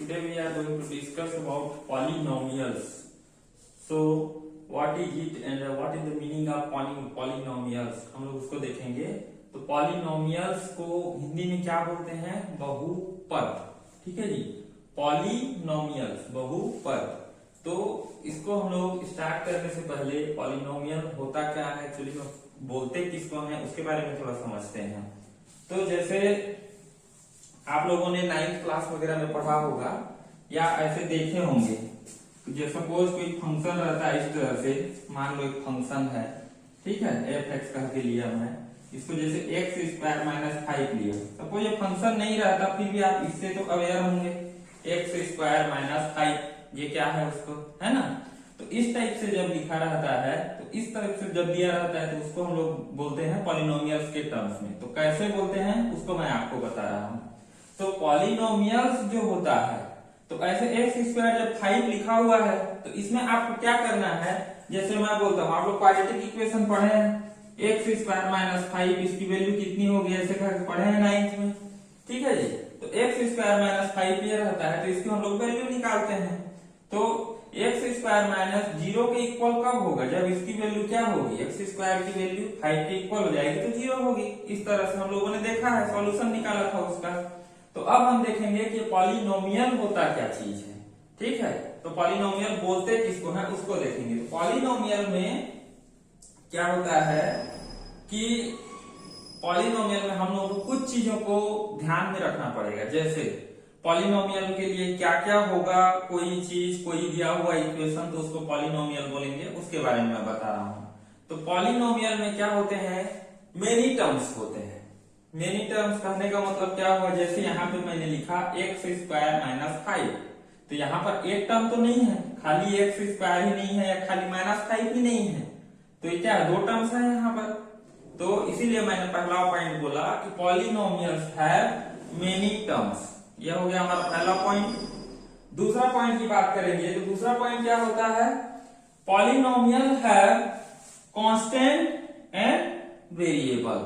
Today we are going to discuss about polynomials. So what is it and what is the meaning of polynomials? हम लोग उसको देखेंगे। तो polynomials को हिंदी में क्या बोलते हैं? बहुपद। ठीक है जी, polynomials बहुपद। तो इसको हम लोग स्टार्ट करने से पहले पॉलिनोमियल होता क्या है, एक्चुअली बोलते किसको हैं, उसके बारे में थोड़ा समझते हैं। तो जैसे आप लोगों ने 9th क्लास वगैरह में पढ़ा होगा या ऐसे देखे होंगे, जैसे सपोज कोई फंक्शन रहता है इस तरह से, मान लो एक फंक्शन है, ठीक है, एफ एक्स कह के लिया मैं इसको, जैसे एक्स स्क्वायर माइनस 5 लिया। सपोज ये फंक्शन नहीं रहता, फिर भी आप इससे तो अवेयर होंगे, एक्स स्क्वायर माइनस 5 ये क्या है उसको, है ना। तो इस टाइप से जब लिखा रहता है, तो इस तरह से जब दिया रहता है, तो उसको हम लोग बोलते हैं पॉलिनोमियल्स के टर्म्स में। तो कैसे बोलते हैं उसको मैं आपको बता रहा हूं। तो पॉलिनोमियल्स जो होता है, तो ऐसे एक्स स्क्वायर जब 5 लिखा हुआ है, तो इसमें आपको क्या करना है, जैसे मैं बोलता हूं, आप लोग क्वाड्रेटिक इक्वेशन पढ़े हैं, एक्स स्क्वायर माइनस 5 इसकी वैल्यू कितनी होगी, ऐसे करके पढ़े हैं 9th में, ठीक है जी। तो एक्स स्क्वायर माइनस 5 ये रहता है, तो इसकी हम लोग वैल्यू निकालते हैं। तो एक्स स्क्वायर माइनस 0 के इक्वल कब होगा, जब इसकी वैल्यू क्या होगी, एक्स स्क्वायर की वैल्यू 5 के इक्वल हो जाएगी तो 0 होगी। इस तरह से हम लोगों ने देखा है, सॉल्यूशन निकाला था उसका। तो अब हम देखेंगे कि पॉलिनोमियल होता क्या चीज है, ठीक है। तो पॉलिनोमियल बोलते किसको है उसको देखेंगे। तो पॉलिनोमियल में क्या होता है कि पॉलिनोमियल में हम लोगों को कुछ चीजों को ध्यान में रखना पड़ेगा। जैसे पॉलिनोमियल के लिए क्या क्या होगा, कोई चीज, कोई दिया हुआ इक्वेशन, तो उसको पॉलिनोमियल बोलेंगे, उसके बारे में मैं बता रहा हूं। तो पॉलिनोमियल में क्या होते हैं, मेनी टर्म्स होते हैं। मेनी टर्म्स कहने का मतलब क्या हुआ, जैसे यहाँ पे मैंने लिखा एक्स स्क्वायर माइनस 5, तो यहाँ पर एक टर्म तो नहीं है, खाली एक्स स्क्वायर ही नहीं है या खाली माइनस 5 ही नहीं है, तो ये क्या है, दो टर्म्स है यहाँ पर। तो इसीलिए मैंने पहला पॉइंट बोला कि पॉलिनोमियल्स हैव मेनी टर्म्स, ये हो गया हमारा पहला पॉइंट। दूसरा पॉइंट की बात करेंगे, तो दूसरा पॉइंट क्या होता है, polynomial have constant and variable.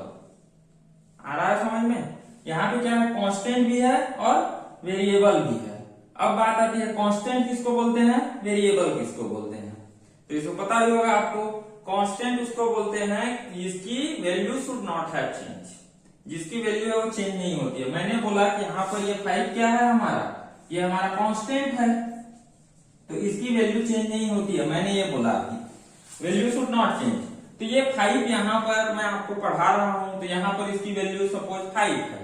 आ रहा है समझ में, यहाँ पे क्या है, कांस्टेंट भी है और वेरिएबल भी है। अब बात आती है कांस्टेंट किसको बोलते हैं, वेरिएबल किसको बोलते हैं। तो इसको पता भी होगा आपको, कांस्टेंट उसको बोलते हैं जिसकी value should not have change, जिसकी वैल्यू है वो चेंज नहीं होती है। मैंने बोला कि यहाँ पर ये 5 क्या है हमारा, ये हमारा कांस्टेंट है, तो इसकी वैल्यू चेंज नहीं होती है, मैंने ये बोला अभी, वैल्यू शुड नॉट चेंज। तो ये 5 यहाँ पर मैं आपको पढ़ा रहा हूं, तो यहाँ पर इसकी वैल्यू सपोज 5 है।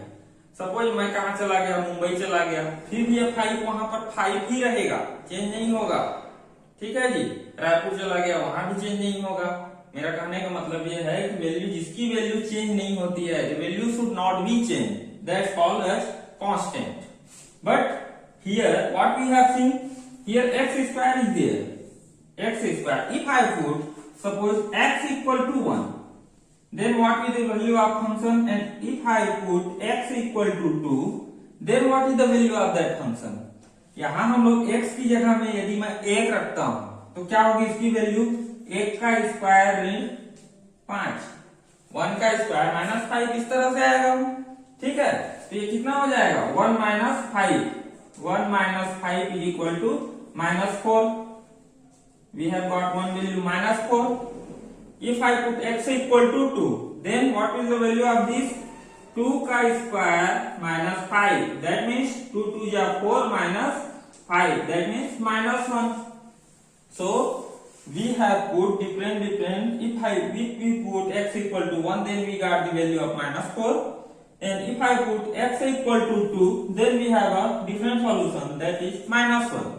सपोज मैं कहा चला गया, मुंबई चला गया, फिर भी ये 5 वहां पर 5 ही रहेगा, चेंज नहीं होगा, ठीक है जी। रायपुर चला गया, वहां भी चेंज नहीं होगा। मेरा कहने का मतलब ये है कि वैल्यू, जिसकी वैल्यू चेंज नहीं होती है, the value should not be change, that's called as constant. But here what we have seen, here X square is there, X square, if I put suppose x equal to 1, then what is the value of function, and if I put x equal to 2, then what is the value of that function। यहां हम लोग x की जगह में यदि मैं 1 रखता हूं, तो क्या होगी इसकी वैल्यू, 1 का स्क्वायर ऋण 5, 1 का स्क्वायर माइनस 5, इस तरह से आएगा, ठीक है। तो ये कितना हो जाएगा, 1 minus 5, 1 minus 5 is equal to minus 4। We have got one value minus 4. If I put x equal to 2, then what is the value of this, 2 का square minus 5, that means 2 2 is 4 minus 5, that means minus 1. So we have put different, if we put x equal to 1, then we got the value of minus 4, and if I put x equal to 2, then we have a different solution, that is minus 1.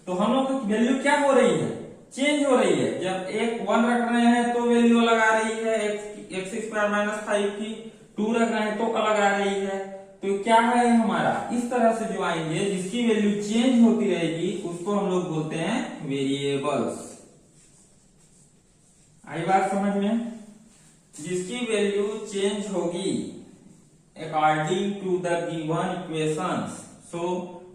तो हम लोग की value क्या हो रही है, change हो रही है। जब एक 1 रख रहे हैं तो वैल्यू अलग आ रही है, एक्स स्क्वायर माइनस 5 की, 2 रख रहे हैं तो अलग आ रही है। तो क्या है हमारा, इस तरह से जो आएंगे, जिसकी वैल्यू चेंज होती रहेगी, उसको हम लोग बोलते हैं वेरिएबल्स। आई बात समझ में, जिसकी वैल्यू चेंज होगी according to the given equations, so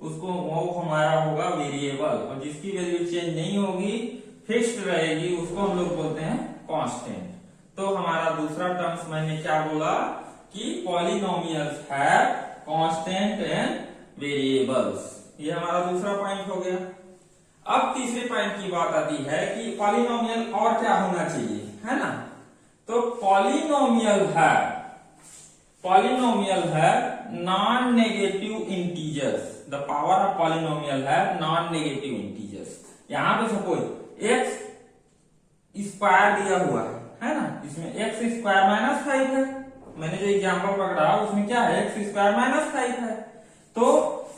उसको वो हमारा होगा वेरिएबल, और जिसकी वैल्यू चेंज नहीं होगी, फिक्स्ड रहेगी, उसको हम लोग बोलते हैं कांस्टेंट। तो हमारा दूसरा टर्म्स मैंने क्या बोला कि polynomials have constant and variables, ये हमारा दूसरा पॉइंट हो गया। अब तीसरे पॉइंट की बात आती है कि पॉलिनोमियल और क्या होना चाहिए, है ना। तो पॉलिनोमियल है non negative integers. The power of polynomial है नॉन नेगेटिव इंटीजर्स। यहां पे सपोज एक्स स्क्वायर दिया हुआ है ना, इसमें एक्स स्क्वायर माइनस 5 है। मैंने जो एग्जांपल पकड़ा उसमें क्या है, एक्स स्क्वायर माइनस 5 है। तो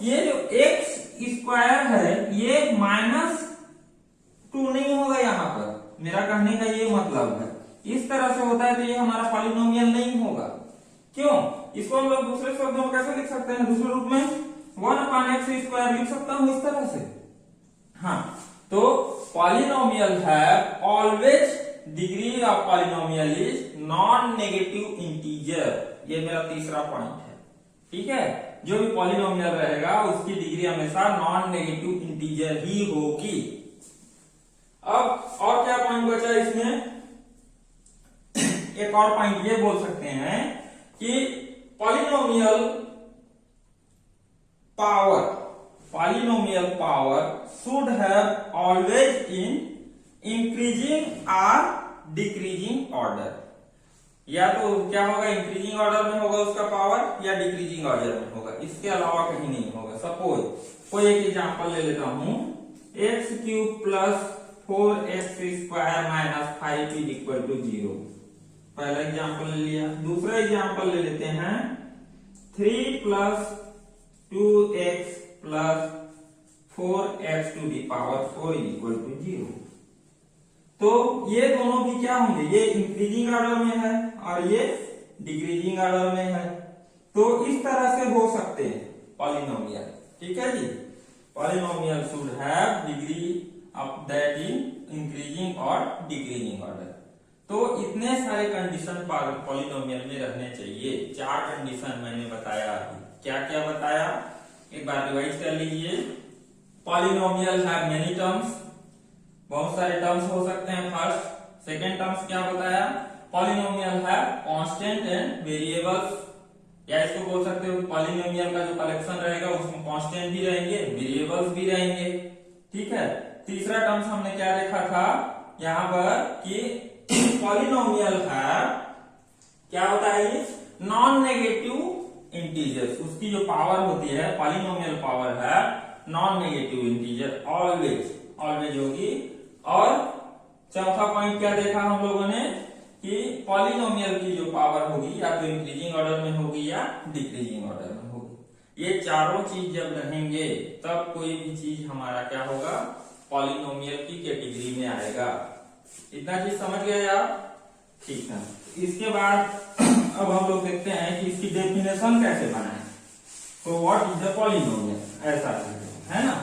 ये जो एक्स स्क्वायर है ये -2 नहीं होगा यहाँ पर, मेरा कहने का ये मतलब है। इस तरह से होता है तो ये हमारा पॉलिनोमियल नहीं होगा। क्यों? इसको हम लोग दूसरे शब्दों में कैसे लिख सकते हैं, दूसरे रूप में 1/x² लिख सकता हूं इस तरह से। हाँ, तो पॉलिनोमियल है always degree of polynomial is non negative integer. ये मेरा तीसरा पॉइंट है, ठीक है। जो भी पॉलिनोमियल रहेगा उसकी डिग्री हमेशा नॉन नेगेटिव इंटीजर ही होगी। अब और क्या पॉइंट बचा इसमें, एक और पॉइंट ये बोल सकते हैं कि polynomial power should have always in increasing और डिक्रीजिंग ऑर्डर। या तो क्या होगा, इंक्रीजिंग ऑर्डर में होगा उसका पावर या डिक्रीजिंग ऑर्डर में होगा, इसके अलावा कहीं नहीं होगा। सपोज कोई एक एग्जांपल ले लेता हूं, x³ + 4x² - 5 = 0। पहला एग्जांपल ले लिया। दूसरा एग्जांपल ले लेते हैं 3 + 2x + 4x⁴ = 0। तो ये दोनों भी क्या होंगे, ये इंक्रीजिंग ऑर्डर में है और ये डिक्रीजिंग ऑर्डर में है। तो इस तरह से हो सकते हैं पॉलिनोमियल, ठीक है जी। Polynomial should have degree of that in increasing और डिक्रीजिंग ऑर्डर। तो इतने सारे कंडीशन पॉलिनोमियल में रहने चाहिए। 4 कंडीशन मैंने बताया अभी। क्या क्या बताया, एक बार रिवाइज कर लीजिए। पॉलिनोमियल हैव मेनी टर्म्स, बहुत सारे टर्म्स हो सकते हैं। फर्स्ट सेकेंड टर्म्स क्या बताया, पॉलिनोमियल है कांस्टेंट एंड वेरिएबल्स, या इसको बोल सकते हो पॉलिनोमियल का जो कलेक्शन रहेगा उसमें कांस्टेंट भी रहेंगे, वेरिएबल्स भी रहेंगे, ठीक है। तीसरा टर्म्स हमने क्या देखा था यहाँ पर कि पॉलिनोमियल है क्या होता है, नॉन नेगेटिव इंटीजर्स। उसकी जो पावर होती है, पॉलिनोमियल पावर है नॉन नेगेटिव इंटीजर, ऑलवेज होगी। और चौथा पॉइंट क्या देखा हम लोगों ने कि पॉलिनोमियल की जो पावर होगी या तो इंक्रीजिंग ऑर्डर में होगी या डिक्रीजिंग ऑर्डर में होगी। ये चारों चीज जब रहेंगे तब कोई भी चीज हमारा क्या होगा, पॉलिनोमियल की कैटेगरी में आएगा। इतना चीज समझ गए आप, ठीक है। इसके बाद अब हम लोग देखते हैं कि इसकी डेफिनेशन कैसे बनाएं। तो व्हाट इज द पॉलिनोमियल, ऐसा है ना।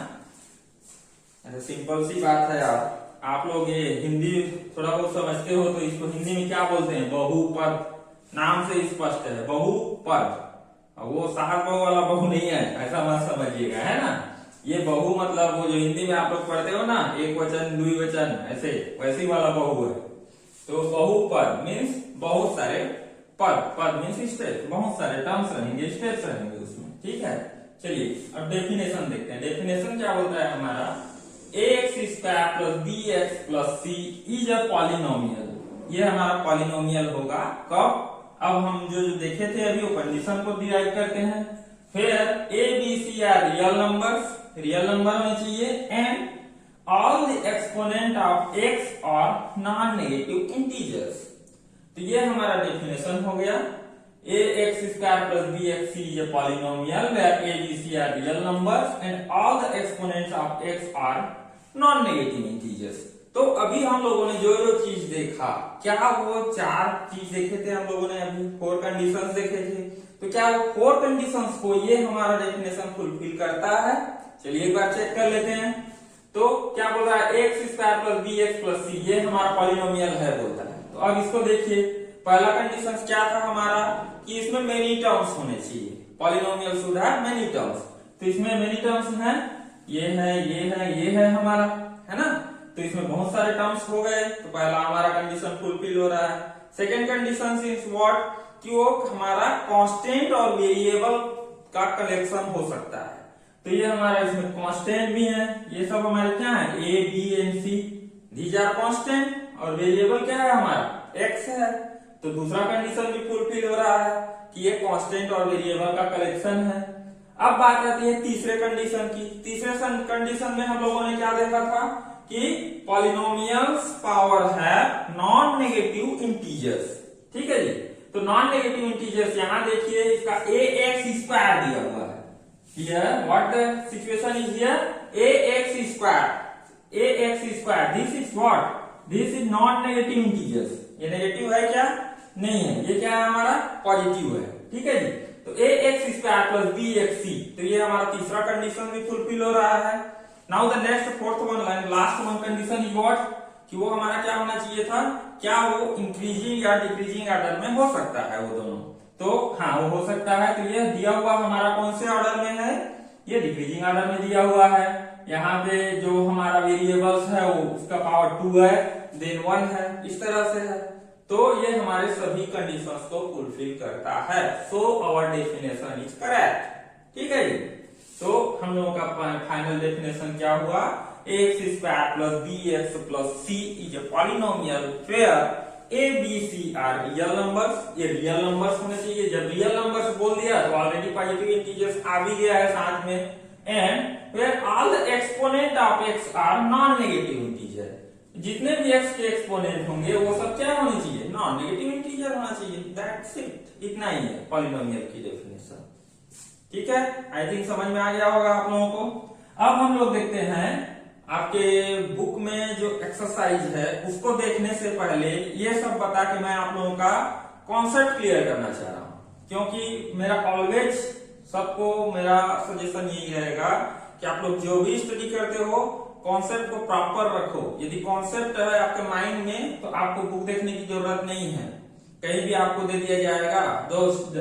ऐसे सिंपल सी बात है यार। आप लोग ये हिंदी थोड़ा बहुत समझते हो तो इसको हिंदी में क्या बोलते हैं, बहुपद। नाम से स्पष्ट है बहुपद, वो साहब बहु वाला बहु नहीं है, ऐसा मत समझिएगा, है ना। ये बहु मतलब वो जो हिंदी में आप लोग पढ़ते हो ना, एक वचन द्विवचन ऐसे, वैसी वाला बहु है। तो बहुपद मीन्स बहुत सारे पद, पद मीन्स स्टेप, बहुत सारे टर्म्स रहेंगे, स्टेप्स रहेंगे उसमें, ठीक है। चलिए अब डेफिनेशन देखते हैं। डेफिनेशन क्या बोलता है हमारा, ax² + bx + c is a polynomial. ये हमारा पॉलिनोमियल होगा कब, अब हम जो देखे थे अभी वो कंडीशन को डिराइव करते हैं। फिर a b c are real numbers, real number में चाहिए, and all the exponent of x और नॉन नेगेटिव इंटीजर्स। तो ये हमारा डेफिनेशन हो गया। ax² + bx c is a polynomial where a b c are real numbers and all the exponents of x are non negative integers. तो अभी हम लोगों ने जो जो चीज देखा, क्या वो 4 चीज देखे थे हम लोगों ने, अभी 4 कंडीशंस देखे थे। तो क्या वो 4 कंडीशंस को ये हमारा डेफिनेशन फुलफिल करता है, चलिए एक बार चेक कर लेते हैं। तो क्या बोल रहा है, ax² + bx + c ये हमारा पॉलिनोमियल है बोलता है। तो अब इसको देखिए, पहला कंडीशन क्या था हमारा कि इसमें मेनी टर्म्स होने चाहिए, polynomial should have many terms. तो इसमें मेनी टर्म्स हैं, ये है, ये है, ये है हमारा, है ना। तो इसमें बहुत सारे टर्म्स हो गए, तो पहला हमारा कंडीशन फुलफिल हो रहा है। सेकेंड कंडीशन इज व्हाट, कि वो हमारा कांस्टेंट और वेरिएबल का कलेक्शन हो सकता है। तो ये हमारा इसमें कांस्टेंट भी है, ये सब हमारे क्या है, A B and C, these are constant, और वेरिएबल क्या है हमारा, एक्स है। तो दूसरा कंडीशन भी फुलफिल हो रहा है कि ये कांस्टेंट और वेरिएबल का कलेक्शन है। अब बात आती है तीसरे कंडीशन की। तीसरे कंडीशन में हम लोगों ने क्या देखा था कि पॉलिनोमियल्स पावर है नॉन नेगेटिव इंटीजर्स, ठीक है जी। तो नॉन नेगेटिव इंटीजर्स यहां देखिए, इसका ax स्क्वायर दिया हुआ है। Here what the situation is here, ax square, this is what, this is not negative integers। ये नेगेटिव है क्या, नहीं है, ये क्या है हमारा पॉजिटिव है, ठीक है जी। तो ax स्क्वायर प्लस bxc, तो ये हमारा तीसरा कंडीशन भी फुलफिल हो रहा है। Now the next fourth one and last one condition is what, कि वो हमारा क्या होना चाहिए था, क्या वो इंक्रीजिंग या डिक्रीजिंग ऑर्डर में हो सकता है वो दोनों। तो हाँ वो हो सकता है। तो ये दिया हुआ हमारा कौन से ऑर्डर में है, ये डिक्रीजिंग ऑर्डर में दिया हुआ है। यहाँ पे जो हमारा वेरिएबल्स है वो उसका पावर 2 है, देन 1 है, इस तरह से है। तो ये हमारे सभी कंडीशंस को फुलफिल करता है। So our definition is correct, ठीक है जी। तो हम लोगों का फाइनल डेफिनेशन क्या हुआ, X square plus B x plus C is a polynomial where A B C are real numbers. ये रियल नंबर्स होने चाहिए। जब रियल नंबर्स बोल दिया तो ऑलरेडी पॉजिटिव इंटीजर्स आ भी गया है साथ में। And where all the exponent of X are non negative integer, जितने भी एक्स के एक्सपोनेंट होंगे वो सब क्या होने चाहिए, नॉन नेगेटिव इंटीजर होना चाहिए। दैट्स इट, इतना ही है पॉलिनोमियल की डेफिनेशन, ठीक है। आई थिंक समझ में आ गया होगा आप लोगों को। अब हम लोग देखते हैं आपके बुक में जो एक्सरसाइज है उसको देखने से पहले ये सब बता के मैं आप लोगों का कॉन्सेप्ट क्लियर करना चाह रहा हूं, क्योंकि मेरा ऑलवेज सबको मेरा सजेशन यही रहेगा कि आप लोग जो भी स्टडी करते हो कॉन्सेप्ट को प्रॉपर रखो। यदि कॉन्सेप्ट है आपके माइंड में तो आपको बुक देखने की जरूरत नहीं है। कहीं भी आपको दे दिया जाएगा दोस्त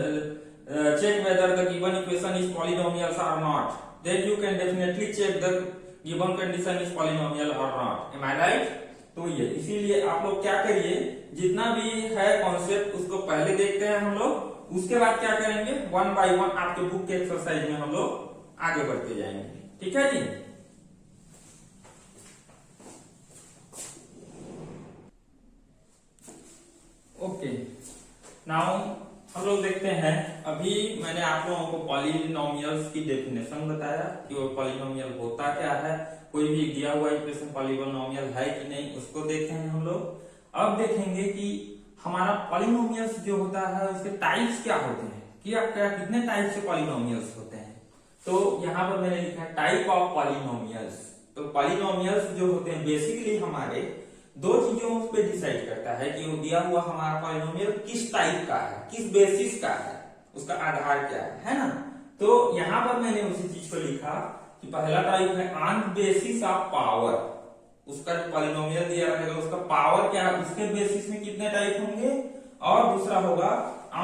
check whether the given equation is polynomials or not, then you can definitely check the given condition is polynomial or not, am I right? तो ये इसीलिए आप लोग क्या करिए, जितना भी है कॉन्सेप्ट उसको पहले देखते हैं हम लोग, उसके बाद क्या करेंगे, 1 by 1 आपके बुक के एक्सरसाइज में हम लोग आगे बढ़ते जाएंगे, ठीक है जी। ओके, नाउ हम लोग देखते हैं। अभी मैंने आप लोगों को पॉलिनोमियल्स की डेफिनेशन बताया कि वो पॉलिनोमियल होता क्या है, कोई भी दिया हुआ इक्वेशन पॉलिनोमियल है कि नहीं, उसको देखे हैं हम लोग। अब देखेंगे कि हमारा पॉलिनोमियल्स जो होता है उसके टाइप्स क्या होते हैं, कि क्या कितने टाइप से पॉलिनोमियल्स होते हैं। तो यहाँ पर मैंने लिखा है टाइप ऑफ पॉलिनोमियल्स। तो पॉलिनोमियल्स जो होते हैं बेसिकली हमारे दो चीजों पे डिसाइड करता है कि वो दिया हुआ हमारा पॉलिनोमियल किस टाइप का है, किस बेसिस का है, उसका आधार क्या है ना। तो यहां पर मैंने उसी चीज को लिखा कि पहला टाइप है ऑन बेसिस ऑफ पावर। उसका जो पॉलिनोमियल दिया रहेगा उसका पावर क्या है, उसके बेसिस में कितने टाइप होंगे। और दूसरा होगा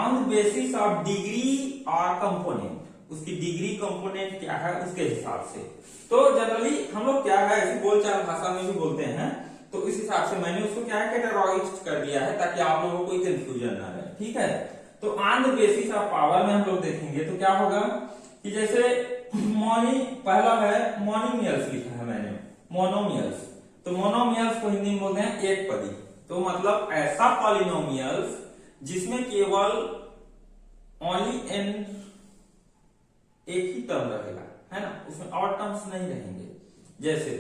ऑन बेसिस ऑफ डिग्री और कंपोनेंट, उसकी डिग्री कंपोनेंट क्या है उसके हिसाब से। तो जनरली हम लोग क्या है ऐसी बोलचाल भाषा में भी बोलते हैं, तो इस हिसाब से मैंने उसको क्या कैटेगराइज कर दिया है ताकि आप लोगों को कोई कंफ्यूजन ना रहे, ठीक है। तो on the basis of power में हम लोग देखेंगे तो क्या होगा कि जैसे पहला है मोनोमियल्स लिखा है मैंने, मोनोमियल्स। तो मोनोमियल्स को हिंदी में बोलते हैं एक पदी। तो मतलब ऐसा पॉलिनोमियल्स जिसमें केवल ओनली एन एक ही टर्म रहेगा, है ना, उसमें और टर्म्स नहीं रहेंगे। जैसे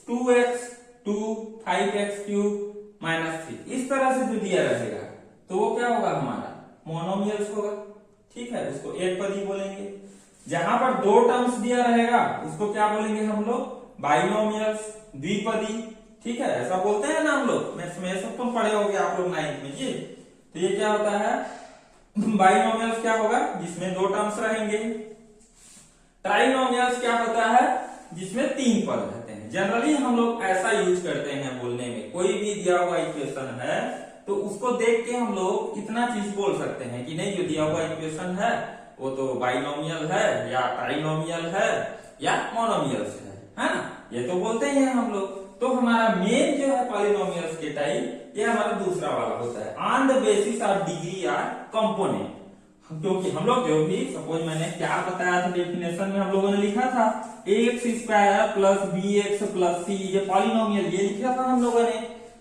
2x 2 5x क्यूब माइनस 3, इस तरह से जो दिया रहेगा तो वो क्या होगा, हमारा मोनोमियल्स होगा, ठीक है, उसको एक पदी बोलेंगे। जहां पर दो टर्म्स दिया रहेगा उसको क्या बोलेंगे हम लोग, बाइनोमियल्स, द्विपदी, ठीक है, ऐसा बोलते हैं ना हम लोग। मैं सब तो पढ़े होंगे आप लोग 9th में जी। तो ये क्या होता है, बाइनोमियल्स क्या होगा, जिसमें दो टर्म्स रहेंगे। ट्राइनोमियल्स क्या होता है, जिसमें 3 पद रहते हैं। जनरली हम लोग ऐसा यूज करते हैं बोलने में, कोई भी दिया हुआ इक्वेशन है तो उसको देख के हम लोग इतना चीज बोल सकते हैं कि नहीं जो दिया हुआ इक्वेशन है वो तो बाइनोमियल है या ट्राइनोमियल है या मोनोमियल्स है ना, ये तो बोलते ही हैं हम लोग। तो हमारा मेन जो है पॉलिनोमियल्स के टाइप, ये हमारा दूसरा वाला होता है on the basis of degree और कंपोनेंट। क्योंकि हम लोग जो भी सपोज मैंने क्या बताया था डेफिनेशन में हम लोगों ने लिखा था x square plus B x plus c, ये पॉलिनोमियल ये लिखा था हम लोगों ने।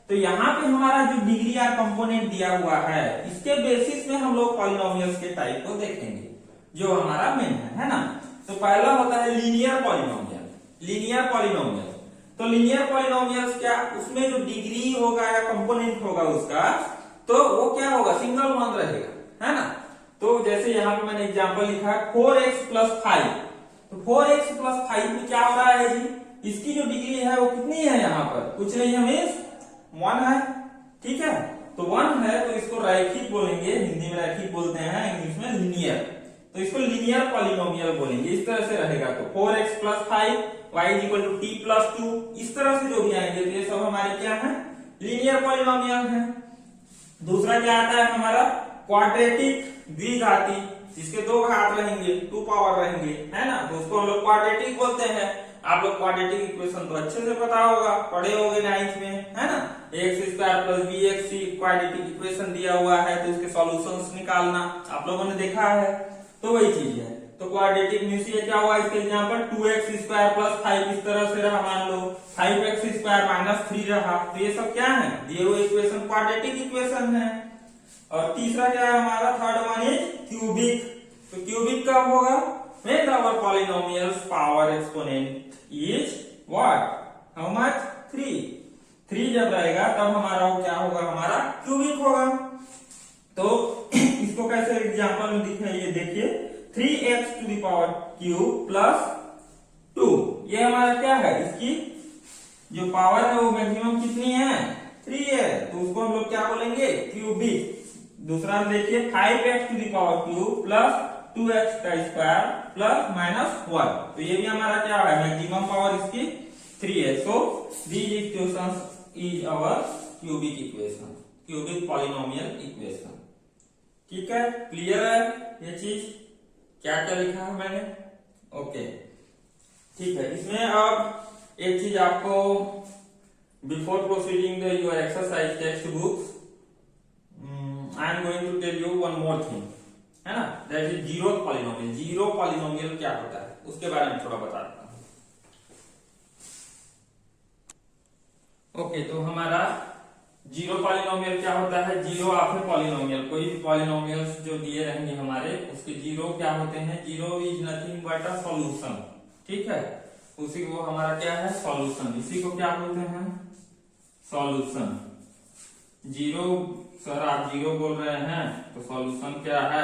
तो यहाँ पे हमारा जो डिग्री या कंपोनेंट दिया हुआ है इसके बेसिस में हम लोग पॉलिनोमियल्स के टाइप को देखेंगे जो हमारा मेन है ना। तो पहला होता है लीनियर पॉलिनोमियल। लीनियर पॉलिनोमियल, तो लीनियर पॉलिनोमियल्स क्या, उसमें जो डिग्री होगा या कंपोनेंट होगा उसका, तो वो क्या होगा, सिंगल वन रहेगा, है ना। तो जैसे यहाँ पे मैंने एग्जांपल लिखा है 4x प्लस 5, तो 4x प्लस 5 में क्या हो रहा है जी, इसकी जो डिग्री है वो कितनी है, यहाँ पर कुछ नहीं है, 1 है, ठीक है। तो 1 है तो इसको रैखिक बोलेंगे, हिंदी में रैखिक बोलते हैं, इंग्लिश में लीनियर, तो इसको लीनियर पॉलिनोमियल बोलेंगे। इस तरह से रहेगा तो 4x plus 5 y equal to t plus 2, इस तरह से जो भी आएंगे तो ये सब हमारे क्या है, लीनियर पॉलिनोमियल है। दूसरा क्या आता है हमारा क्वाड्रेटिक द्विघाती, जिसके 2 घात रहेंगे, 2 पावर रहेंगे, है ना, तो उसको हम लोग क्वाड्रेटिक बोलते हैं। आप लोग क्वाड्रेटिक इक्वेशन तो अच्छे से पता होगा, पढ़े होंगे 9th में, है ना। X square plus B x c quadratic equation दिया हुआ है तो उसके सॉल्यूशंस निकालना आप लोगों ने देखा है, तो वही चीज है। तो क्वाड्रेटिक में से क्या हुआ, इसके यहाँ पर 2x स्क्वायर प्लस 5 इस तरह से रहा, मान लो 5x स्क्वायर माइनस 3 रहा, तो ये सब क्या है, दिए हुए इक्वेशन क्वाड्रेटिक इक्वेशन है। और तीसरा क्या है हमारा, थर्ड वन इज क्यूबिक, तो क्यूबिक कब होगा, when our polynomials power exponent is what, how much, 3 जब रहेगा तब हमारा वो क्या होगा, हमारा क्यूबिक होगा। तो इसको कैसे एग्जांपल में दिखाइए, देखिए 3x to the power cube plus 2, ये हमारा क्या है, इसकी जो पावर है वो मैक्सिमम कितनी है, 3 है, तो उसको हम लोग क्या बोलेंगे, क्यूबिक। दूसरा देखिए 5x to the power cube plus 2x का स्क्वायर प्लस माइनस 1, तो ये भी हमारा क्या है, मैक्सिमम पावर इसकी 3 है। So these equations is our cubic equation, cubic polynomial equation. ठीक है, क्लियर है ये चीज, क्या क्या लिखा है मैंने, ओके ठीक है। इसमें अब एक चीज आपको before proceeding the your exercise text books I am going to tell you one more thing, है ना, that is zero polynomial. Zero polynomial क्या होता है उसके बारे में थोड़ा बता देता हूं। ओके, तो हमारा जीरो पॉलिनोमियल क्या होता है, जीरो ऑफ ए पॉलिनोमियल, कोई भी पॉलिनोमियल्स जो दिए रहेंगे हमारे उसके जीरो क्या होते हैं, zero is nothing but a solution, ठीक है, उसी को हमारा क्या है, सॉल्यूशन, इसी को क्या बोलते हैं, सॉल्यूशन। जीरो सर आप जीरो बोल रहे हैं तो सॉल्यूशन क्या है,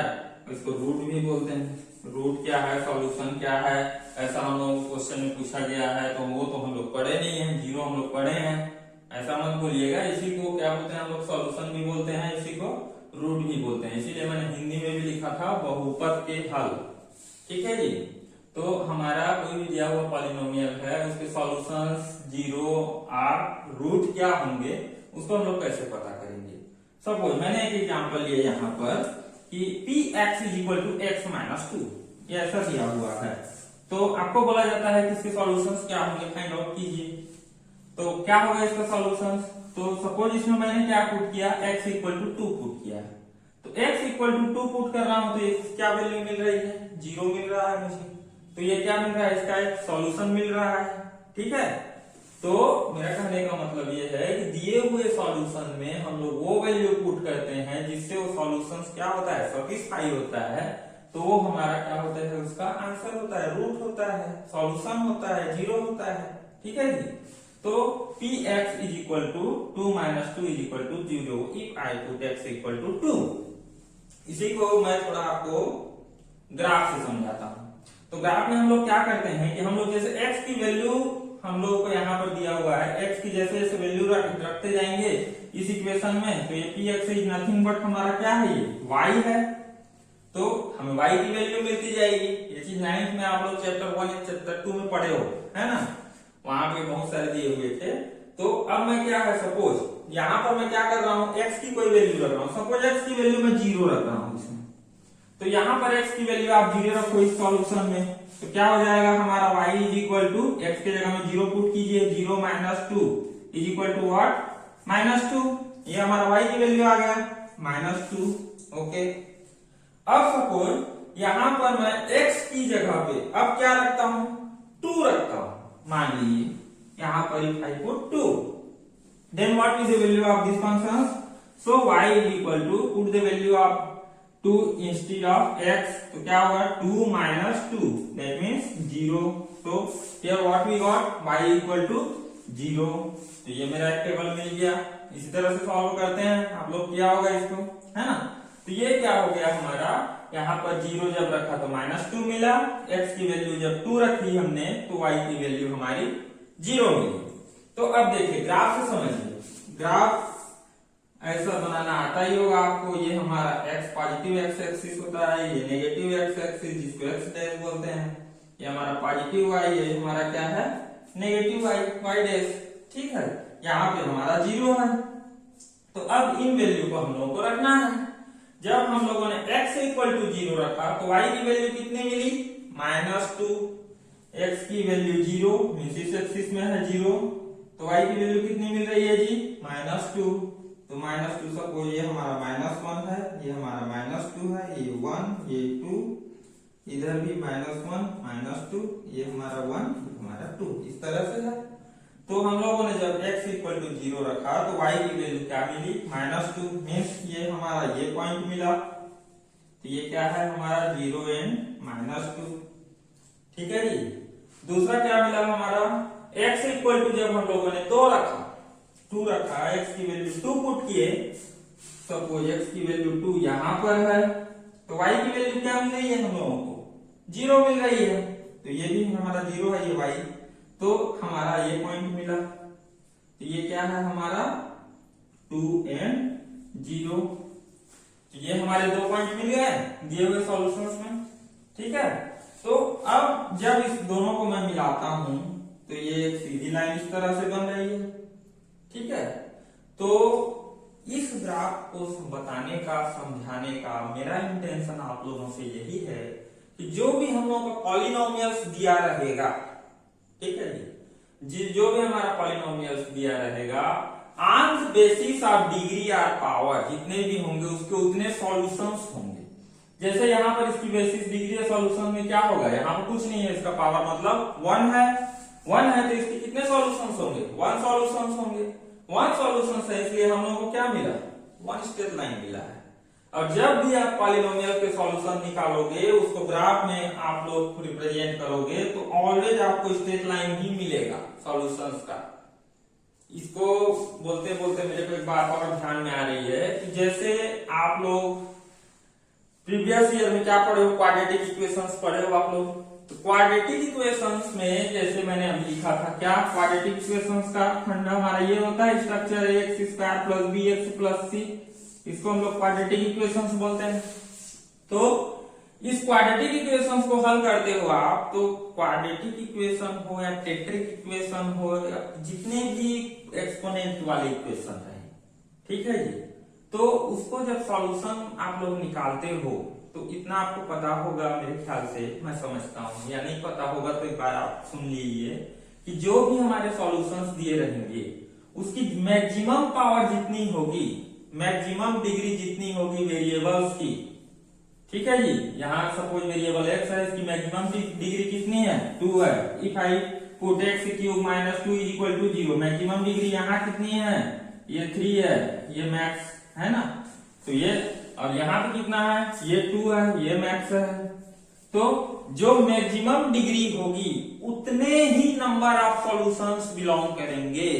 इसको रूट भी बोलते हैं, रूट क्या है, सॉल्यूशन क्या है, ऐसा हम लोग क्वेश्चन में पूछा गया है, तो वो तो हम लोग पढ़े नहीं है, जीरो हम लोग पढ़े हैं, ऐसा मत बोलिएगा। इसी को क्या बोलते हैं हम लोग, सॉल्यूशन भी बोलते हैं, इसी को रूट भी बोलते हैं, इसीलिए मैंने हिंदी में भी लिखा था बहुपद के हल, ठीक है जी। तो हमारा कोई भी दिया हुआ पॉलिनोमियल है उसके सॉल्यूशंस जीरो और रूट क्या होंगे उसको हम लोग कैसे पता करेंगे। सपोज मैंने एक एग्जांपल लिया यहाँ पर कि px is equal to x minus 2, ये ऐसा दिया हुआ है, तो आपको बोला जाता है कि इसके सॉल्यूशंस क्या होंगे, फाइंड आउट कीजिए। तो क्या होगा इसका सॉल्यूशंस, तो सपोज इसमें मैंने क्या पुट किया, x इक्वल टू 2 पुट किया, तो x इक्वल टू 2 पुट कर रहा हूं तो क्या वैल्यू मिल रही है, 0 मिल रहा है मुझे, तो ये क्या मिल रहा है, इसका एक सॉल्यूशन मिल रहा है, ठीक है। तो मेरा कहने का मतलब ये है कि दिए हुए सॉल्यूशन में हम लोग वो वैल्यू पुट करते हैं जिससे वो सॉल्यूशन क्या होता है, सेटिस्फाई होता है, तो वो हमारा क्या होता है, उसका आंसर होता है, रूट होता है, सॉल्यूशन होता है, जीरो होता है, ठीक है जी। तो px is equal to 2 minus 2 is equal to 0 if I put x equal to 2। इसी को मैं थोड़ा आपको ग्राफ से समझाता हूं। तो ग्राफ में हम लोग क्या करते हैं कि हम लोग जैसे x की वैल्यू हम लोग को यहाँ पर दिया हुआ है, x की जैसे जैसे वैल्यू रखते जाएंगे इस इक्वेशन में, तो ये px इज नथिंग बट हमारा क्या है, ये y है, तो हमें y की वैल्यू मिलती जाएगी। ये चीज 9th में आप लोग चैप्टर 1 या चैप्टर 2 में पढ़े हो, है ना, वहां पे बहुत सारे दिए हुए थे। तो अब मैं क्या है, सपोज यहाँ पर मैं क्या कर रहा हूँ, x की कोई वैल्यू रख रहा हूँ, सपोज x की वैल्यू मैं 0 रख रहा हूँ इसमें, तो यहाँ पर x की वैल्यू आप 0 रखो इस सॉल्यूशन में, तो क्या हो जाएगा हमारा y is equal to, x के जगह में 0 पुट कीजिए, 0 minus 2 is equal to what, -2, ये हमारा y की वैल्यू आ गया -2, ओके। अब सपोज यहाँ पर मैं x की जगह पे अब क्या रखता हूं, 2 रखता हूं। मान लीजिए यहाँ पर if I put 2, then what is the value of this function? So y is equal to put the value of 2 instead of x, तो क्या होगा 2 minus 2, that means 0. So here what we got, y equal to 0. तो ये मेरा एक table मिल गया। इसी तरह से सॉल्व करते हैं, आप लोग किया होगा इसको, है ना। तो ये क्या हो गया हमारा, यहाँ पर 0 जब रखा तो -2 मिला, x की वैल्यू जब 2 रखी हमने तो y की वैल्यू हमारी 0 मिली। तो अब देखिए ग्राफ से समझिए, ग्राफ ऐसा बनाना आता ही होगा आपको। ये हमारा x पॉजिटिव x एक्सिस होता है, ये नेगेटिव x एक्सिस जिसको x डैश बोलते हैं। ये हमारा पॉजिटिव y, ये हमारा क्या है नेगेटिव y डैश, ठीक है। यहाँ पे हमारा 0 है। तो अब इन वैल्यू को हम लोगों को रखना है। जब हम लोगों ने x इक्वल टू 0 रखा तो y की वैल्यू कितनी मिली, -2। x की वैल्यू 0 मींस इस एक्सिस में है 0, तो y की वैल्यू कितनी मिल रही है जी, -2। तो -2 सपोज ये हमारा -1 है, ये हमारा -2 है, ये 1, ये 2, इधर भी -1 -2, ये हमारा 1, ये हमारा 2, इस तरह से है। तो हम लोगों ने जब x इक्वल टू 0 रखा तो y की वैल्यू क्या मिली, -2 मीन्स ये हमारा ये पॉइंट मिला। तो ये क्या है हमारा 0 and -2, ठीक है जी। दूसरा क्या मिला हमारा, x इक्वल टू जब हम लोगों ने 2 रखा, 2 रखा, x की वैल्यू 2 पुट किए, सपोज x की वैल्यू 2 यहाँ पर है, तो y की वैल्यू क्या मिल रही है हम लोगों को, 0 मिल रही है। तो ये भी हमारा 0 है, ये y, तो हमारा ये पॉइंट मिला। तो ये क्या है हमारा 2 and 0। तो ये हमारे 2 पॉइंट मिल गए दिए हुए सॉल्यूशंस में, ठीक है। तो अब जब इस दोनों को मैं मिलाता हूं तो ये एक सीधी लाइन इस तरह से बन रही है, ठीक है। तो इस ग्राफ को बताने का, समझाने का मेरा इंटेंशन आप लोगों से यही है कि जो भी हम लोगों को पॉलिनोमियल्स दिया रहेगा, ठीक है जी, जो भी हमारा पॉलिनोमियल्स दिया रहेगा, ऑन बेसिस ऑफ डिग्री और पावर जितने भी होंगे उसके उतने सॉल्यूशंस होंगे। जैसे यहाँ पर इसकी बेसिस डिग्री और सॉल्यूशन में क्या होगा, यहाँ पर कुछ नहीं है, इसका पावर मतलब 1 है, 1 है तो इसके कितने सॉल्यूशंस होंगे, 1 सॉल्यूशंस होंगे। 1 सॉल्यूशंस है इसलिए हम लोगों को क्या मिला, 1 स्ट्रेट लाइन मिला है। और जब भी आप पॉलिनोमियल के सॉल्यूशन निकालोगे, उसको ग्राफ में आप लोग रिप्रेजेंट करोगे, तो ऑलवेज आपको स्ट्रेट लाइन ही मिलेगा सॉल्यूशंस का। इसको बोलते बोलते मेरे को एक बात और ध्यान में आ रही है कि जैसे आप लोग प्रीवियस ईयर में क्या पढ़े हो, क्वाड्रेटिक इक्वेशंस पढ़े हो आप लोग। तो क्वाड्रेटिक इक्वेशंस में जैसे मैंने अभी लिखा था, क्या क्वाड्रेटिक इक्वेशंस का फंडा हमारा ये होता है, स्ट्रक्चर ax² + bx + c, इसको हम लोग क्वाड्रेटिक इक्वेशंस बोलते हैं। तो इस क्वाड्रेटिक इक्वेशंस को हल करते हो आप, तो क्वाड्रेटिक इक्वेशन हो या टेट्रिक इक्वेशन हो या जितने भी एक्सपोनेंट वाले इक्वेशन है, ठीक है जी, तो उसको जब सॉल्यूशन आप लोग निकालते हो तो इतना आपको पता होगा मेरे ख्याल से, मैं समझता हूं, या नहीं पता होगा तो एक बार आप सुन लीजिए कि जो भी हमारे सॉल्यूशंस दिए रहेंगे उसकी मैक्सिमम पावर जितनी होगी, मैक्सिमम डिग्री जितनी होगी वेरिएबल्स की, ठीक है जी। यहाँ सपोज वेरिएबल x है, इसकी मैक्सिमम डिग्री कितनी है, 2 है। If I put x³ - 2 = 0, maximum degree यहाँ कितनी है, ये 3 है, ये मैक्स है ना। तो ये और यहाँ पे कितना है, ये 2 है, ये मैक्स है। तो जो मैक्सिमम डिग्री होगी उतने ही नंबर ऑफ सॉल्यूशंस बिलोंग करेंगे,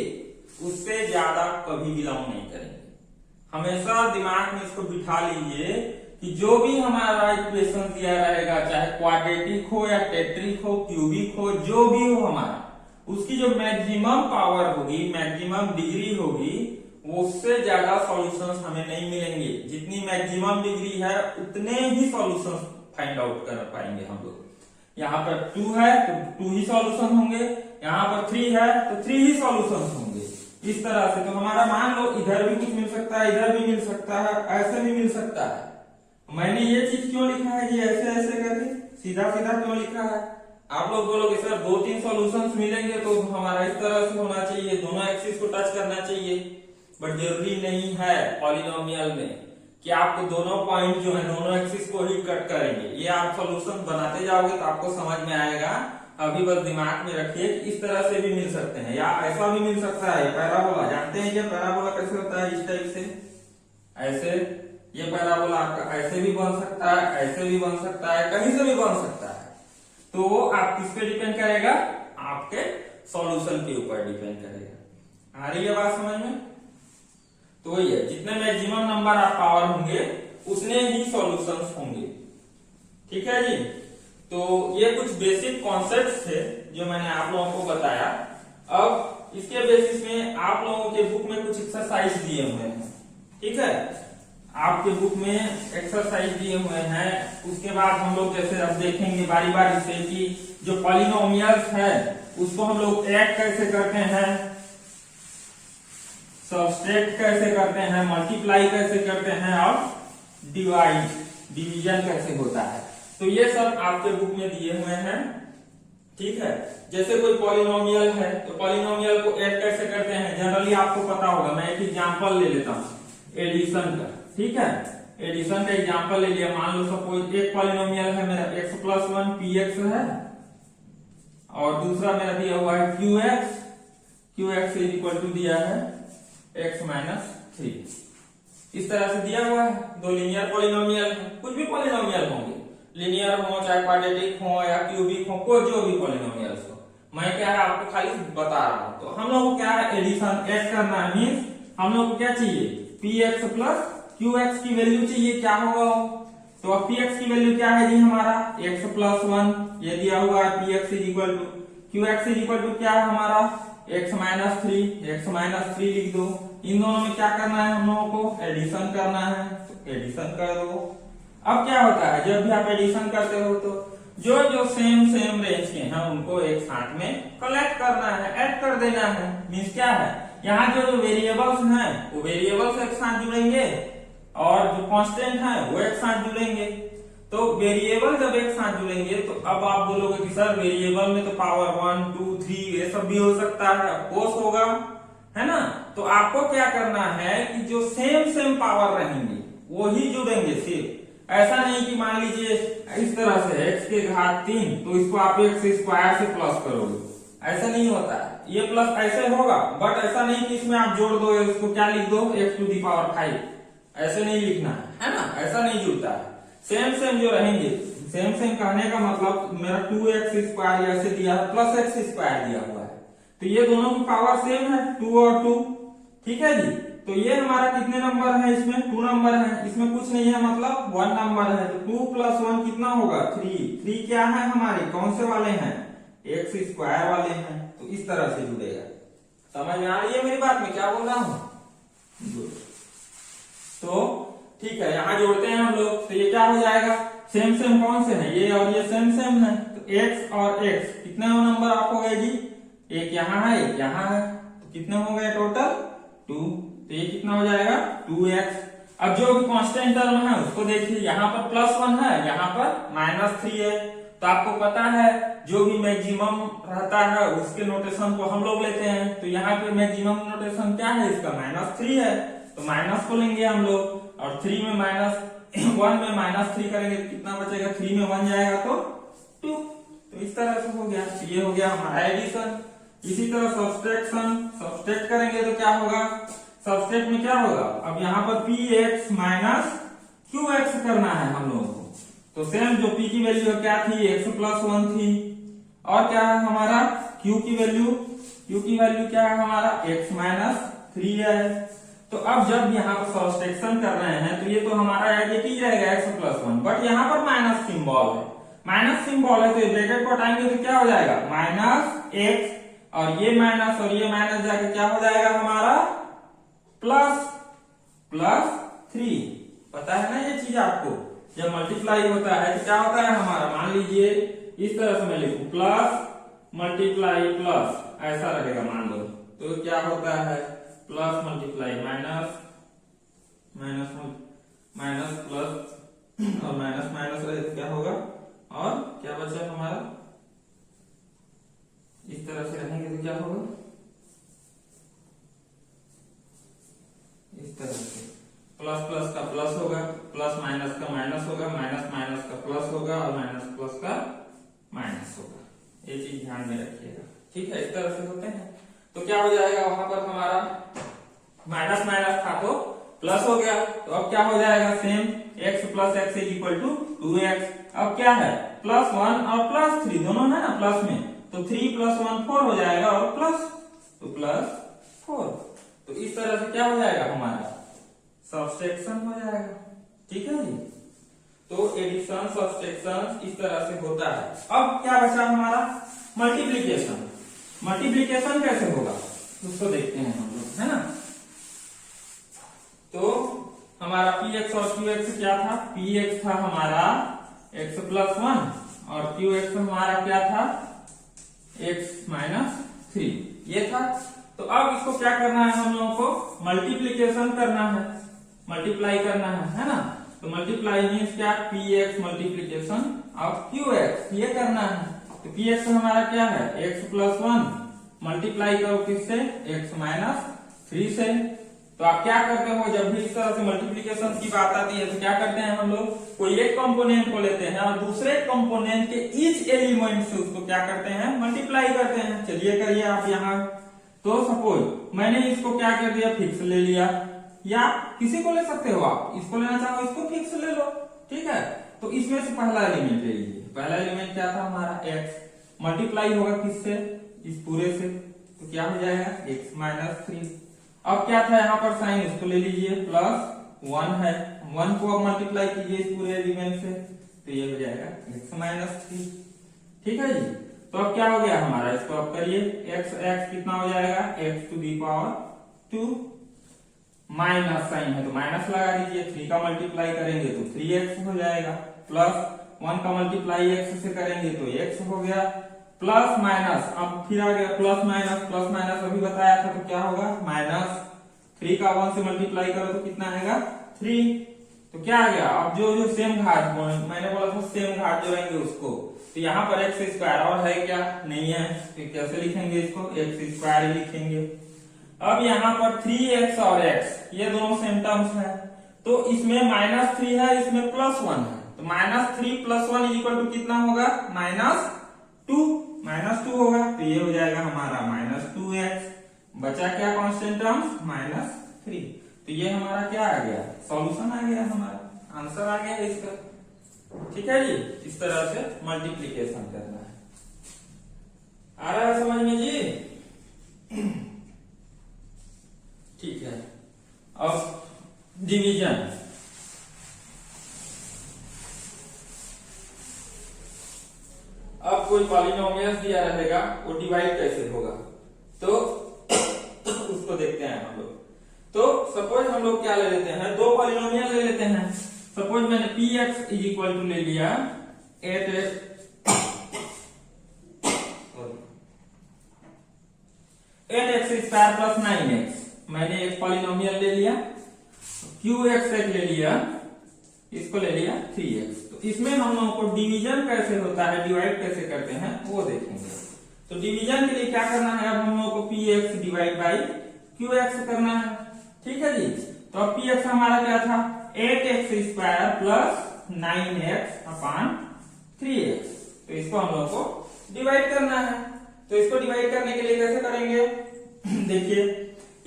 उससे ज्यादा कभी बिलोंग नहीं करेंगे। हमेशा दिमाग में इसको बिठा लीजिए कि जो भी हमारा इक्वेशन दिया रहेगा, चाहे क्वाड्रेटिक हो या टेट्रिक हो, क्यूबिक हो, जो भी हो हमारा, उसकी जो मैक्सिमम पावर होगी, मैक्सिमम डिग्री होगी, उससे ज्यादा सॉल्यूशंस हमें नहीं मिलेंगे। जितनी मैक्सिमम डिग्री है उतने ही सॉल्यूशंस फाइंड आउट कर पाएंगे हम लोग। यहाँ पर 2 है तो 2 ही सॉल्यूशन होंगे, यहाँ पर 3 है तो 3 ही सॉल्यूशंस होंगे, इस तरह से। तो हमारा मान लो इधर भी कुछ मिल सकता है, इधर भी मिल सकता है, ऐसे भी मिल सकता है। मैंने ये चीज क्यों लिखा है जी, ऐसे ऐसे करके सीधा सीधा क्यों लिखा है। आप लोग बोलोगे सर 2-3 सॉल्यूशंस मिलेंगे तो हमारा इस तरह से होना चाहिए, दोनों एक्सिस को टच करना चाहिए, बट जरूरी नहीं है पॉलिनोमियल में। कि आपको दोनों पॉइंट जो है दोनों एक्सिस को ही कट करेंगे। ये आप सॉल्यूशन बनाते जाओगे तो आपको समझ में आएगा। अभी बस दिमाग में रखिए कि इस तरह से भी मिल सकते हैं या ऐसा भी मिल सकता है। पैराबोला जानते हैं क्या? पैराबोला कैसे होता है? इस टाइप से ऐसे, ये पैराबोला आपका ऐसे भी बन सकता है, ऐसे भी बन सकता है, कहीं से भी बन सकता है। तो आप किस पे डिपेंड करेगा? आपके सॉल्यूशन के ऊपर डिपेंड करेगा। आ रही है बात समझ में? तो वही है, जितने मैक्सिमम नंबर ऑफ पावर होंगे उतने ही सॉल्यूशंस होंगे। ठीक है जी। तो ये कुछ बेसिक कॉन्सेप्ट्स थे जो मैंने आप लोगों को बताया। अब इसके बेसिस में आप लोगों के बुक में कुछ एक्सरसाइज दिए हुए हैं। ठीक है, आपके बुक में एक्सरसाइज दिए हुए हैं। उसके बाद हम लोग जैसे अब देखेंगे बारी बारी से कि जो पॉलिनोमियल्स है उसको हम लोग ऐड कैसे करते हैं, सब्सट्रैक्ट कैसे करते हैं, मल्टीप्लाई कैसे करते हैं और डिवीजन कैसे होता है। तो ये सब आपके बुक में दिए हुए हैं। ठीक है, जैसे कोई पॉलिनोमियल है तो पॉलिनोमियल को ऐड कैसे करते हैं जनरली आपको पता होगा। मैं एक एग्जांपल ले लेता हूं एडिशन का। ठीक है, एडिशन का एग्जांपल ले लिया। मान लो सपोज एक पॉलिनोमियल है मेरा x+1 px है और दूसरा मेरा दिया हुआ है qx इज इक्वल टू दिया है x-3। इस तरह से दिया हुआ है। दो लीनियर पॉलिनोमियल है, कुछ भी पॉलिनोमियल होंगे, लीनियर हो चाहे क्वाड्रेटिक हो या क्यूबिक हो, कोई जो भी पॉलिनोमियल्स हो, मैं क्या है आपको खाली बता रहा हूं। तो हम लोग को क्या है एडिशन ऐड करना है। मींस हम लोग को क्या चाहिए? px प्लस qx की वैल्यू चाहिए। क्या होगा? तो अब px की वैल्यू क्या है जी हमारा x+1, ये दिया हुआ है px is equal to qx is equal to क्या है हमारा x-3 लिख दो। इन दोनों में क्या करना है हम लोगों को? एडिशन करना है। तो एडिशन कर दो। अब क्या होता है जब भी आप एडिशन करते हो तो जो जो सेम रेंज के हैं उनको एक साथ में कलेक्ट करना है, ऐड कर देना है। मींस क्या है, यहाँ जो जो वेरिएबल्स हैं वो वेरिएबल्स एक साथ जुड़ेंगे और जो कांस्टेंट है वो एक साथ जुड़ेंगे। तो वेरिएबल जब एक साथ जुड़ेंगे तो अब आप बोलोगे कि सर वेरिएबल में तो पावर 1, 2, 3 ये सब भी हो सकता है। ऑफकोर्स होगा, है ना। तो आपको क्या करना है कि जो सेम पावर रहेंगे वो ही जुड़ेंगे सिर्फ। ऐसा नहीं कि मान लीजिए इस तरह से x के घात 3 तो इसको आप x स्क्वायर से प्लस करोगे, ऐसा नहीं होता है। ये प्लस ऐसे होगा बट ऐसा नहीं कि इसमें आप जोड़ दो, इसको क्या लिख दो x⁵, ऐसे नहीं लिखना है ना। ऐसा नहीं जुड़ता है। सेम जो रहेंगे, सेम कहने का मतलब मेरा 2x² ऐसे दिया है प्लस x² दिया हुआ है तो ये दोनों की पावर सेम है 2 और 2। ठीक है जी। तो ये हमारा कितने नंबर है? इसमें 2 नंबर है, इसमें कुछ नहीं है मतलब 1 नंबर है। तो 2 + 1 कितना होगा? 3 क्या है हमारे? कौन से वाले हैं? x² वाले हैं। तो इस तरह से जुड़ेगा। समझ में आ रही है मेरी बात में क्या बोल रहा हूं? तो ठीक है, यहाँ जोड़ते हैं हम लोग। तो ये क्या हो जाएगा? सेम कौन से हैं? ये और ये सेम है। तो x और x कितने नंबर आपको गए जी? एक यहाँ है, एक यहाँ है। तो कितने हो गए टोटल? 2। तो ये कितना हो जाएगा? 2x। अब जो भी कांस्टेंट टर्म है उसको देखिए, यहाँ पर +1 है, यहाँ पर -3 है। तो आपको पता है जो भी मैक्सिमम रहता है उसके नोटेशन को हम लोग लेते हैं। तो यहाँ पे मैक्सिमम नोटेशन क्या है इसका? -3 है। तो माइनस को लेंगे हम लोग और 3 में -1 में -3 करेंगे कितना बचेगा? 3 में 1 जाएगा तो 2। तो इस तरह से हो गया। ये हो गया हमारा एडिशन। इसी तरह सब्सट्रैक्ट करेंगे तो क्या होगा? सब्सट्रैक्ट में क्या होगा? अब यहाँ पर px - qx करना है हम लोगों को। तो सेम जो p की वैल्यू क्या थी? x+1 थी। और क्या है हमारा? q की वैल्यू क्या है हमारा? x-3 है। तो अब जब यहाँ पर सब्सट्रैक्शन कर रहे हैं तो ये तो हमारा एज ही रहेगा x+1, बट यहाँ पर माइनस सिंबल है। तो ब्रैकेट को हटाएंगे तो क्या हो जाएगा? -x और ये माइनस जाके क्या हो जाएगा हमारा? +3। पता है ना ये चीज आपको? जब मल्टीप्लाई होता है तो क्या होता है हमारा? मान लीजिए इस तरह से मैं लिखूं ++, ऐसा रहेगा मान लो। तो क्या होता है? प्लस मल्टीप्लाई माइनस प्लस और माइनस रहे तो क्या होगा? और क्या बचा हमारा? इस तरह से रहेंगे तो क्या होगा? इस तरह से प्लस का प्लस होगा माइनस होगा, ये चीज ध्यान में रखिएगा। ठीक है, इस तरह से होते हैं। तो क्या हो जाएगा वहां पर हमारा माइनस माइनस था तो प्लस हो गया, तो अब क्या हो जाएगा same, x plus X is equal to 2x। अब क्या है +1 और +3 दोनों है ना प्लस में, तो 3 + 1 4 हो जाएगा और प्लस तो +4। तो इस तरह से क्या हो जाएगा हमारा सब्सट्रैक्शन हो जाएगा। ठीक है जी, तो एडिशन सब्सट्रैक्शन इस तरह से होता है। अब क्या बचा हमारा मल्टीप्लीकेशन। मल्टीप्लीकेशन कैसे होगा उसको देखते हैं हम लोग, है ना। तो हमारा px और qx क्या था, px था हमारा x + 1 और qx हमारा क्या था x - 3, ये था। तो अब इसको क्या करना है हम लोगों को मल्टीप्लीकेशन करना है, मल्टीप्लाई करना है ना। तो मल्टीप्लाई मीन्स क्या, px मल्टीप्लीकेशन ऑफ qx, ये करना है। तो px हमारा क्या है x + 1 मल्टीप्लाई करो किससे, x - 3 से। तो आप क्या करते हो जब भी इस तरह से मल्टीप्लीकेशन की बात आती है तो क्या करते हैं हम लोग, कोई एक कंपोनेंट को लेते हैं और दूसरे कंपोनेंट के ईच एलिमेंट से उसको क्या करते हैं मल्टीप्लाई करते हैं। चलिए करिए आप यहाँ। तो सपोज मैंने इसको क्या कर दिया, फिक्स ले लिया, या किसी को ले सकते हो आप, इसको लेना चाहो इसको फिक्स ले लो। ठीक है, तो इसमें से पहला एलिमेंट ले लीजिए। पहला एलिमेंट क्या था हमारा x, मल्टीप्लाई होगा किससे, इस पूरे से, तो क्या हो जाएगा x - 3। अब क्या था यहाँ पर साइन, इसको ले लीजिए +1 है, 1 को अब मल्टीप्लाई कीजिए इस पूरे एलिमेंट से, तो ये हो जाएगा x - 3। ठीक है जी, तो अब क्या हो गया हमारा, इसको अब करिए, x कितना हो जाएगा x⁻², माइनस साइन है तो माइनस लगा दीजिए, 3 का मल्टीप्लाई करेंगे तो 3x हो जाएगा, +1 का मल्टीप्लाई x से करेंगे तो x हो गया, प्लस माइनस, अब फिर आ गया प्लस माइनस अभी बताया था तो क्या होगा -3 का 1 से मल्टीप्लाई करो तो कितना आएगा 3। तो क्या आ गया, अब जो सेम घाट मैंने बोला था सेम घाट जो रहेंगे उसको, तो यहाँ पर x² और है क्या, नहीं है, तो कैसे लिखेंगे इसको, x² लिखेंगे। अब यहाँ पर 3x और x ये दोनों सेम टर्म्स है, तो इसमें -3 है, इसमें +1 है, तो -3 + 1 = कितना होगा -2 होगा, तो ये हो जाएगा हमारा -2x। बचा क्या कांस्टेंट टर्म्स -3। तो ये हमारा क्या आ गया, सॉल्यूशन आ गया, हमारा आंसर आ गया इसका। ठीक है जी, इस तरह से मल्टीप्लीकेशन करना है। आ रहा है समझ में जी। ठीक है, अब डिवीजन। अब कोई पॉलिनोमियल दिया रहेगा, वो डिवाइड कैसे होगा तो उसको देखते हैं हम लोग। तो सपोज हम लोग क्या ले लेते हैं, दो पॉलिनोमियल ले लेते हैं। सपोज मैंने px = ले लिया 8x² + 9x, मैंने एक पॉलिनोमियल ले लिया। qx ले लिया, इसको ले लिया 3x। तो इसमें हम लोगों को डिवीजन कैसे होता है, डिवाइड कैसे करते हैं वो देखेंगे। तो डिवीजन के लिए क्या करना है, अब हम लोगों को px / qx करना है। ठीक है जी, तो अब px हमारा क्या था 8x² + 9x/3x। तो इसको हम लोगों को डिवाइड करना है। तो इसको डिवाइड करने के लिए कैसे करेंगे देखिए,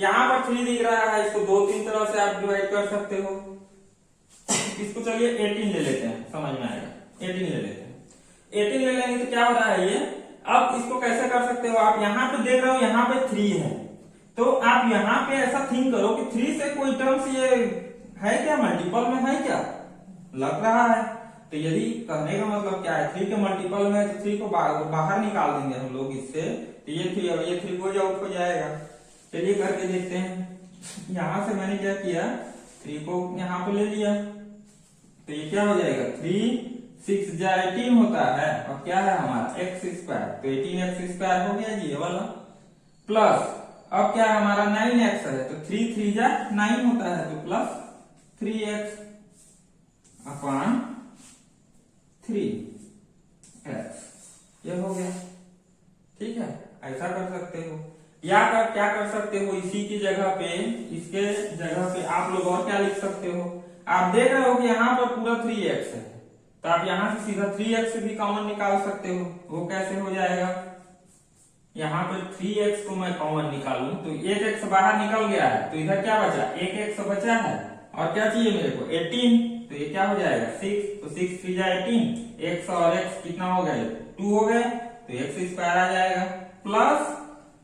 यहाँ पर 3 दिख रहा है, इसको 2-3 तरह से आप डिवाइड कर सकते हो। इसको चलिए 18 ले लेते हैं, समझ में आएगा। 18 ले लेते हैं, 18 ले लेंगे तो क्या हो रहा है ये। अब इसको कैसे कर सकते हो आप, यहाँ पे देख रहे हो यहाँ पे 3 है, तो आप यहाँ पे ऐसा थिंक करो कि 3 से कोई टर्म्स ये है क्या, मल्टीपल में है क्या, लग रहा है। तो यदि कहने का मतलब क्या है, 3 के मल्टीपल में है तो 3 को बाहर निकाल देंगे हम लोग इससे, तो ये 3 गोज आउट हो जाएगा। चलिए करके देखते हैं। यहां से मैंने क्या किया, 3 को यहाँ पे ले लिया, तो ये क्या हो जाएगा 3 6 जा 18 होता है, और क्या है हमारा x², तो 18x² हो गया जी ये वाला। प्लस अब क्या है हमारा 9x है, तो 3 3 जा 9 होता है, तो प्लस 3x/3x। ये हो गया। ठीक है, ऐसा कर सकते हो, या क्या कर सकते हो, इसी की जगह पे, इसके जगह पे आप लोग और क्या लिख सकते हो। आप देख रहे हो कि यहाँ पर पूरा 3x है, तो आप यहां से सीधा 3x भी कॉमन निकाल सकते हो। वो कैसे हो जाएगा, यहाँ पर 3x को मैं कॉमन निकालूं तो एक x बाहर निकल गया है, तो इधर क्या बचा, एक x बचा है, और क्या चाहिए मेरे को 18, तो ये क्या हो जाएगा 6, तो 6 3 जा 18, x और x कितना हो गए 2 हो गए, तो x स्क्वायर आ जाएगा, प्लस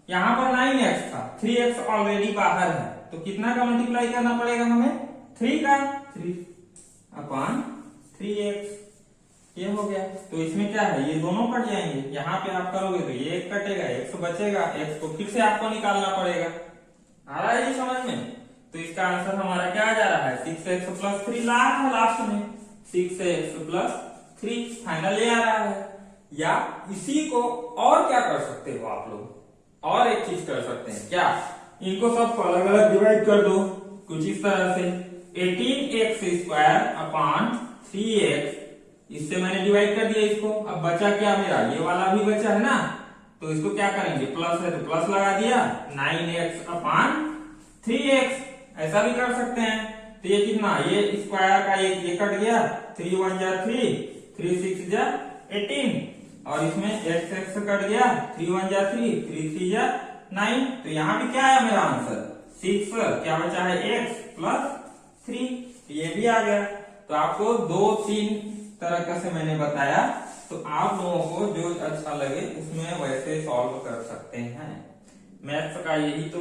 यहाँ पर 9x था, 3x ऑलरेडी बाहर है, तो कितना का मल्टीप्लाई करना पड़ेगा हमें 3 का, 3 अपॉन 3x, ये हो गया। तो इसमें क्या है, ये दोनों कट जाएंगे, यहाँ पे आप करोगे तो ये एक कटेगा, x बचेगा, x को फिर से आपको निकालना पड़ेगा। आ रहा है ये समझ में? तो इसका आंसर हमारा क्या आ जा रहा है 6x प्लस 3 ला रहा है लास्ट में, 6x प्लस 3 फाइनल ये आ रहा है। या इसी को और क्या कर सकते हो आप लोग, और एक चीज कर सकते हैं, क्या इनको सबको अलग अलग डिवाइड कर दो कुछ इस तरह से, 18x स्क्वायर अपॉन 3x, इससे मैंने डिवाइड कर दिया इसको। अब बचा क्या मेरा, ये वाला भी बचा है ना, तो इसको क्या करेंगे, प्लस है तो प्लस लगा दिया, 9x अपॉन 3x, ऐसा भी कर सकते हैं। तो ये कितना, ये स्क्वायर का एक ये कट गया, 3 1 जा 3, 3 6 जा 18, और इसमें x कट गया, 3 1 जा 3, 3 3 जा 9, तो यहाँ भी क्या है मेरा आंसर 6, क्या बचा है x प्लस 3, ये भी आ गया। तो आपको 2-3 तरह से मैंने बताया, तो आप लोगों को जो अच्छा लगे उसमें वैसे सॉल्व कर सकते हैं। मैथ्स का यही तो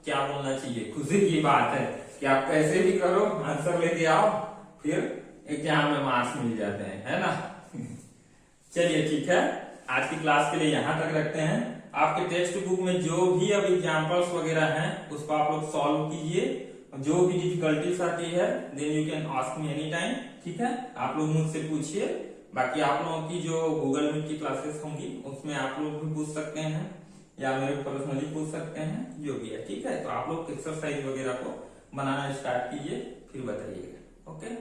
क्या बोलना चाहिए, खुशी की बात है कि आप कैसे भी करो आंसर लेके आओ, फिर एग्जाम में मार्क्स मिल जाते हैं, है ना। चलिए ठीक है, आज की क्लास के लिए यहाँ तक रखते हैं। आपके टेक्स्ट बुक में जो भी अब एग्जाम्पल्स वगैरह हैं उसको आप लोग सॉल्व कीजिए, जो भी डिफिकल्टीज आती है then you can ask me any time, ठीक है, आप लोग मुझसे पूछिए। बाकी आप लोगों की जो गूगल मीट की क्लासेस होंगी उसमें आप लोग भी पूछ सकते हैं, या मेरे पर्सनली पूछ सकते हैं, जो भी है ठीक है। तो आप लोग एक्सरसाइज वगैरह को बनाना स्टार्ट कीजिए, फिर बताइएगा। ओके।